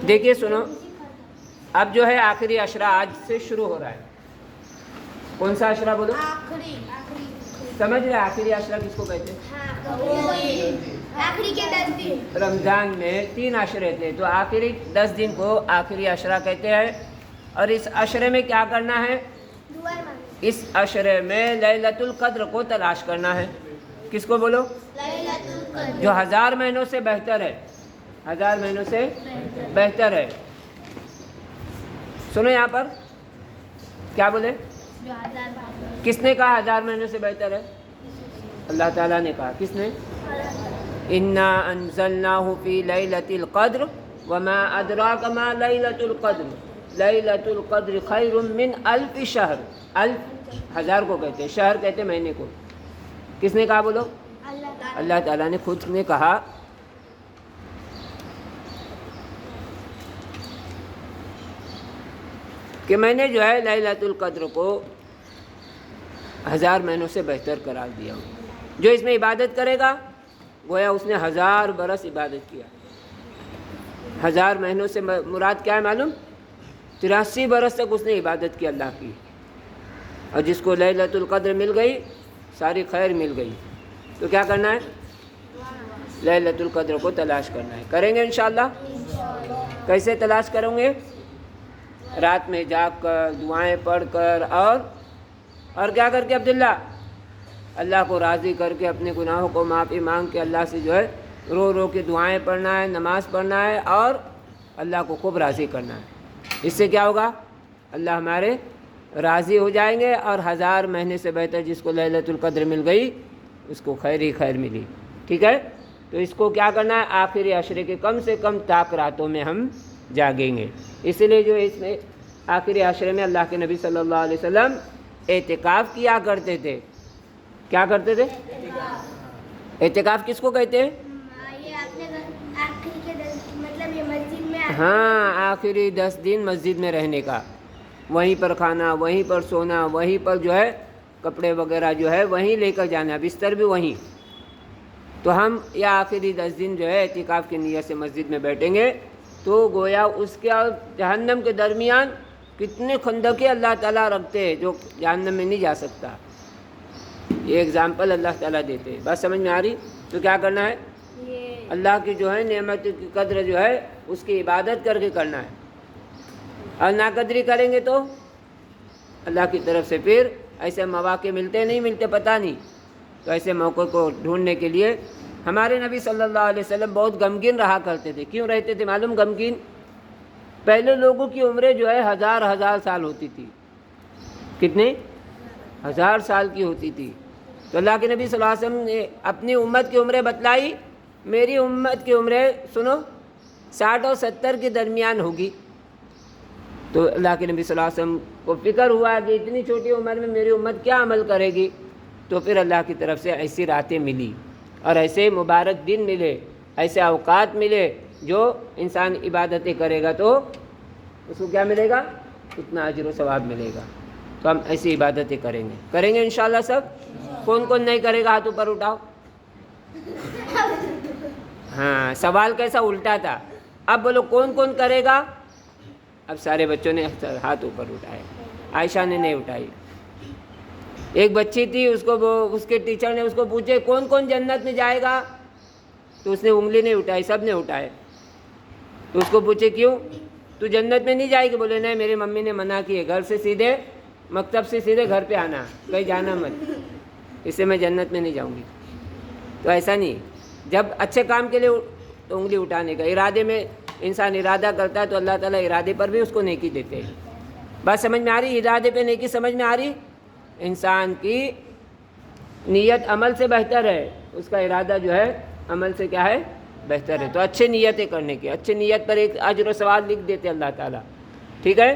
دیکھیے سنو، اب جو ہے آخری عشرہ آج سے شروع ہو رہا ہے. کون سا عشرہ بولو؟ سمجھ رہے آخری عشرہ کس کو کہتے ہیں؟ آخری کے 10 دن. رمضان میں 3 عشرے تھے، تو آخری 10 دن کو آخری عشرہ کہتے ہیں. اور اس عشرے میں کیا کرنا ہے؟ اس عشرے میں لیلۃ القدر کو تلاش کرنا ہے. کس کو بولو؟ جو 1000 مہینوں سے بہتر ہے. 1000 مہینوں سے بہتر ہے. سنو یہاں پر کیا بولے؟ کس نے کہا 1000 مہینوں سے بہتر ہے؟ اللہ تعالیٰ نے کہا. کس نے؟ انا انزلناہ فی لیلۃ القدر وما ادراک ما لیلۃ القدر لیلۃ القدر خیر من 1000 شہر. 1000 کو کہتے ہیں، شہر کہتے ہیں مہینے کو. کس نے کہا بولو؟ اللہ تعالیٰ نے خود نے کہا. کہ میں نے جو ہے لیلۃ القدر کو 1000 مہینوں سے بہتر قرار دیا ہوں. جو اس میں عبادت کرے گا گویا اس نے 1000 برس عبادت کیا. 1000 مہینوں سے مراد کیا ہے معلوم؟ 83 برس تک اس نے عبادت کی اللہ کی. اور جس کو لیلۃ القدر مل گئی ساری خیر مل گئی. تو کیا کرنا ہے؟ لیلۃ القدر کو تلاش کرنا ہے. کریں گے انشاءاللہ. کیسے تلاش کریں گے؟ رات میں جاگ کر، دعائیں پڑھ کر، اور کیا کر کے عبداللہ؟ اللہ کو راضی کر کے، اپنے گناہوں کو معافی مانگ کے اللہ سے جو ہے رو رو کے دعائیں پڑھنا ہے، نماز پڑھنا ہے اور اللہ کو خوب راضی کرنا ہے. اس سے کیا ہوگا؟ اللہ ہمارے راضی ہو جائیں گے اور 1000 مہینے سے بہتر جس کو لیلۃ القدر مل گئی اس کو خیر ہی خیر ملی. ٹھیک ہے؟ تو اس کو کیا کرنا ہے؟ آخری عشرے کے کم سے کم طاق راتوں میں ہم جاگیں گے. اسی لیے جو اس میں آخری عشرے میں اللہ کے نبی صلی اللہ علیہ وسلم اعتکاف کیا کرتے تھے. کیا کرتے تھے؟ اعتکاف کس کو کہتے ہیں؟ ہاں، آخری 10 دن مسجد میں رہنے کا. وہیں پر کھانا، وہیں پر سونا، وہیں پر جو ہے کپڑے وغیرہ جو ہے وہیں لے کر جانا، بستر بھی وہیں. تو ہم یہ آخری 10 دن جو ہے اعتکاف کی نیت سے مسجد میں بیٹھیں گے تو گویا اس کے اور جہنم کے درمیان کتنے خندقیں اللہ تعالیٰ رکھتے ہیں جو جہنم میں نہیں جا سکتا. یہ اگزامپل اللہ تعالیٰ دیتے ہیں. بات سمجھ میں آ رہی؟ تو کیا کرنا ہے؟ اللہ کی جو ہے نعمت کی قدر جو ہے اس کی عبادت کر کے کرنا ہے. اور ناقدری کریں گے تو اللہ کی طرف سے پھر ایسے مواقع ملتے نہیں ملتے پتہ نہیں. تو ایسے موقع کو ڈھونڈنے کے لیے ہمارے نبی صلی اللہ علیہ وسلم بہت غمگین رہا کرتے تھے. کیوں رہتے تھے معلوم؟ غمگین پہلے لوگوں کی عمریں جو ہے 1000 سال ہوتی تھی. کتنے؟ 1000 سال کی ہوتی تھی. تو اللہ کے نبی صلی اللہ علیہ وسلم نے اپنی امت کی عمریں بتلائی. میری امت کی عمریں سنو 60 اور 70 کے درمیان ہوگی. تو اللہ کے نبی صلی اللہ علیہ وسلم کو فکر ہوا کہ اتنی چھوٹی عمر میں میری امت کیا عمل کرے گی. تو پھر اللہ کی طرف سے ایسی راتیں ملی اور ایسے مبارک دن ملے، ایسے اوقات ملے جو انسان عبادتیں کرے گا تو اس کو کیا ملے گا؟ اتنا اجر و ثواب ملے گا. تو ہم ایسی عبادتیں کریں گے انشاءاللہ سب. کون کون نہیں کرے گا ہاتھ اوپر اٹھاؤ. ہاں، سوال کیسا الٹا تھا. اب بولو کون کون کرے گا. اب سارے بچوں نے ہاتھ اوپر اٹھائے. عائشہ نے نہیں اٹھائی. ایک بچی تھی، اس کے ٹیچر نے اس کو پوچھے کون کون جنت میں جائے گا، تو اس نے انگلی نہیں اٹھائی، سب نے اٹھائے. تو اس کو پوچھے کیوں تو جنت میں نہیں جائے گی؟ بولے نہیں، میری ممی نے منع کی ہے، گھر سے سیدھے مکتب سے سیدھے گھر پہ آنا، کہیں جانا مت، اس سے میں جنت میں نہیں جاؤں گی. تو ایسا نہیں، جب اچھے کام کے لیے تو انگلی اٹھانے کا. ارادے میں انسان ارادہ کرتا ہے تو اللہ تعالیٰ ارادے پر بھی اس کو نیکی دیتے ہیں. بات سمجھ میں آ رہی؟ ارادے پہ نیکی سمجھ میں آ رہی؟ انسان کی نیت عمل سے بہتر ہے، اس کا ارادہ جو ہے عمل سے کیا ہے؟ بہتر ہے. تو اچھے نیتیں کرنے کی، اچھے نیت پر ایک اجر و ثواب لکھ دیتے اللہ تعالیٰ. ٹھیک ہے؟